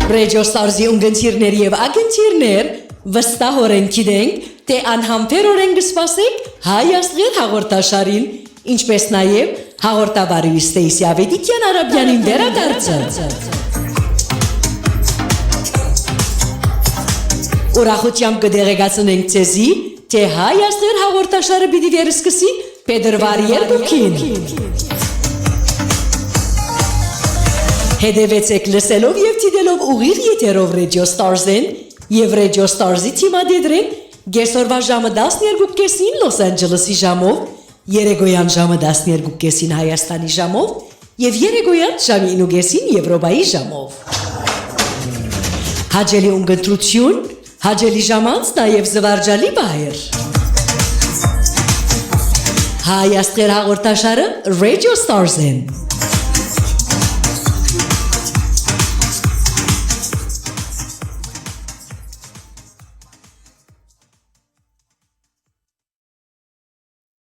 Radio Stars-ի ունգընտիրներ եւ ագընտիրներ վստահորեն գիտենք, թե անհամբերորեն կսպասեք հայ աստղեր հաղորդաշարին, ինչպես նաեւ հաղորդավարի Ստեյսի Ավետիքյան Արաբյանին վերադարձը։ Ուրախությամբ կդեղեկացնենք ձեզի, թե հայ աստղեր հաղորդաշարը պիտի վերսկսի փետրվարի 2-ին։ Հետևեցեք լսելով եւ դիտելով ուղիղ եթերով Radio Stars-ին եւ Radio Stars-ի թիմադեդրեն գեսորվա ժամը 12:30-ին Լոս Անջելեսի ժամով, երեկոյան ժամը 12:30-ին Հայաստանի ժամով եւ երեկոյան ժամը 9:30-ին Եվրոպայի ժամով։ Հաջելի ունգընտրություն, հաջելի ժամանց նաեւ զվարճալի բայր։ Հայ աստղեր հաղորդաշարը Radio Stars-ին